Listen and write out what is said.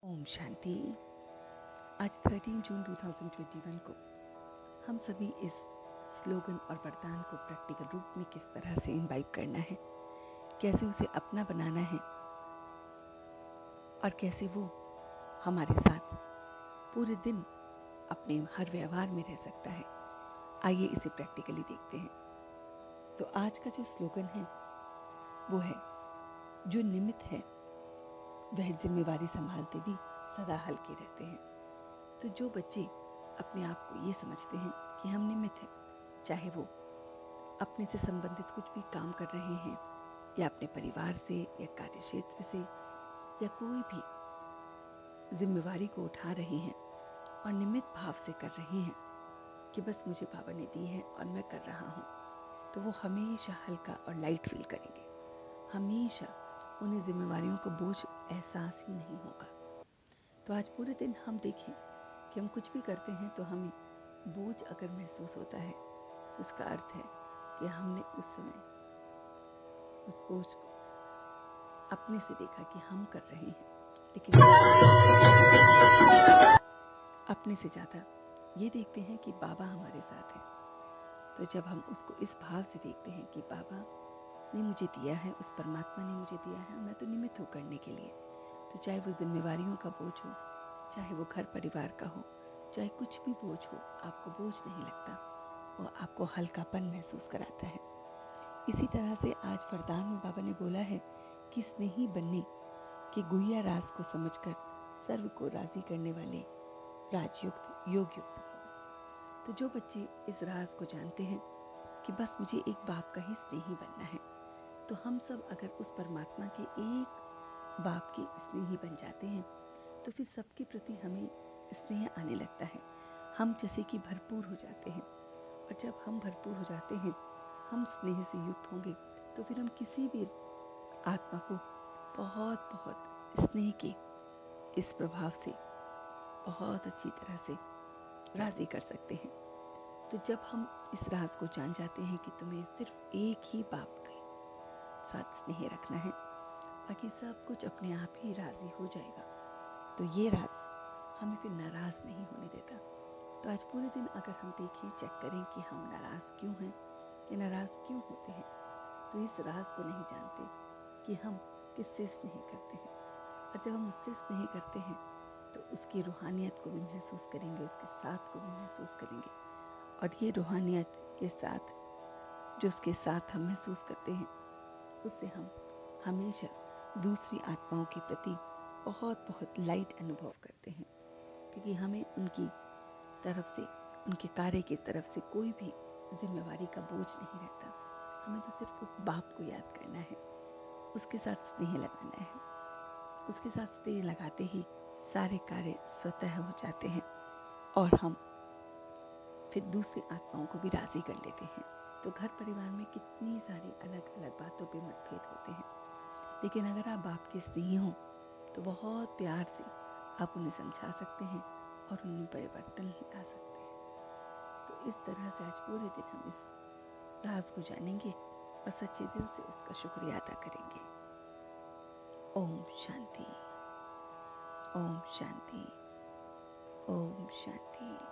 ओम शांति। आज 13 जून 2021 को हम सभी इस स्लोगन और वरदान को प्रैक्टिकल रूप में किस तरह से इम्बाइब करना है, कैसे उसे अपना बनाना है और कैसे वो हमारे साथ पूरे दिन अपने हर व्यवहार में रह सकता है। आइए इसे प्रैक्टिकली देखते हैं। तो आज का जो स्लोगन है वो है, जो निमित्त है वह जिम्मेवारी संभालते भी सदा हल्के रहते हैं। तो जो बच्चे अपने आप को ये समझते हैं कि हम निमित्त हैं, चाहे वो अपने से संबंधित कुछ भी काम कर रहे हैं या अपने परिवार से या कार्य क्षेत्र से या कोई भी जिम्मेवारी को उठा रहे हैं और निमित्त भाव से कर रहे हैं कि बस मुझे बाबा ने दी है और मैं कर रहा हूँ, तो वो हमेशा हल्का और लाइट फील करेंगे। हमेशा उन्हें जिम्मेवारियों का बोझ एहसास ही नहीं होगा। तो आज पूरे दिन हम देखें कि हम कुछ भी करते हैं तो हमें बोझ अगर महसूस होता है तो इसका अर्थ है कि हमने उस समय उस बोझ को अपने से देखा कि हम कर रहे हैं, लेकिन अपने से ज़्यादा ये देखते हैं कि बाबा हमारे साथ है। तो जब हम उसको इस भाव से देखते हैं कि बाबा ने मुझे दिया है, उस परमात्मा ने मुझे दिया है, मैं तो निमित्त हूँ करने के लिए। तो चाहे वो जिम्मेवारियों का बोझ हो, चाहे वो घर परिवार का हो, चाहे कुछ भी बोझ हो, आपको बोझ नहीं लगता, वो आपको हल्कापन महसूस कराता है। इसी तरह से आज वरदान में बाबा ने बोला है कि स्नेही बनने के गुह्या राज को समझकर सर्व को राजी करने वाले राजयुक्त योग युक्त भव। तो जो बच्चे इस राज को जानते हैं कि बस मुझे एक बाप का ही स्नेही बनना है, तो हम सब अगर उस परमात्मा के एक बाप के स्नेही बन जाते हैं तो फिर सबके प्रति हमें स्नेह आने लगता है। हम जैसे कि भरपूर हो जाते हैं, और जब हम भरपूर हो जाते हैं, हम स्नेह से युक्त होंगे, तो फिर हम किसी भी आत्मा को बहुत बहुत स्नेह के इस प्रभाव से बहुत अच्छी तरह से राजी कर सकते हैं। तो जब हम इस राज को जान जाते हैं कि तुम्हें सिर्फ एक ही बाप के साथ स्नेह रखना है, बाकी सब कुछ अपने आप ही राजी हो जाएगा, तो ये राज हमें फिर नाराज नहीं होने देता। तो आज पूरे दिन अगर हम देखें, चेक करें कि हम नाराज क्यों हैं या नाराज क्यों होते हैं, तो इस राज को नहीं जानते कि हम किससे स्नेह करते हैं। और जब हम उससे स्नेह करते हैं तो उसकी रूहानियत को भी महसूस करेंगे, उसके साथ को भी महसूस करेंगे, और ये रूहानियत, ये साथ जो उसके साथ हम महसूस करते हैं, उससे हम हमेशा दूसरी आत्माओं के प्रति बहुत बहुत लाइट अनुभव करते हैं, क्योंकि हमें उनकी तरफ से, उनके कार्य की तरफ से कोई भी जिम्मेवारी का बोझ नहीं रहता। हमें तो सिर्फ उस बाप को याद करना है, उसके साथ स्नेह लगाना है। उसके साथ स्नेह लगाते ही सारे कार्य स्वतः हो जाते हैं और हम फिर दूसरी आत्माओं को भी राजी कर लेते हैं। तो घर परिवार में कितनी सारी अलग अलग बातों पे मतभेद होते हैं, लेकिन अगर आप बाप के स्नेही हो तो बहुत प्यार से आप उन्हें समझा सकते हैं और उनमें परिवर्तन ला सकते हैं। तो इस तरह से आज पूरे दिन हम इस राज को जानेंगे और सच्चे दिल से उसका शुक्रिया अदा करेंगे। ओम शांति, ओम शांति, ओम शांति।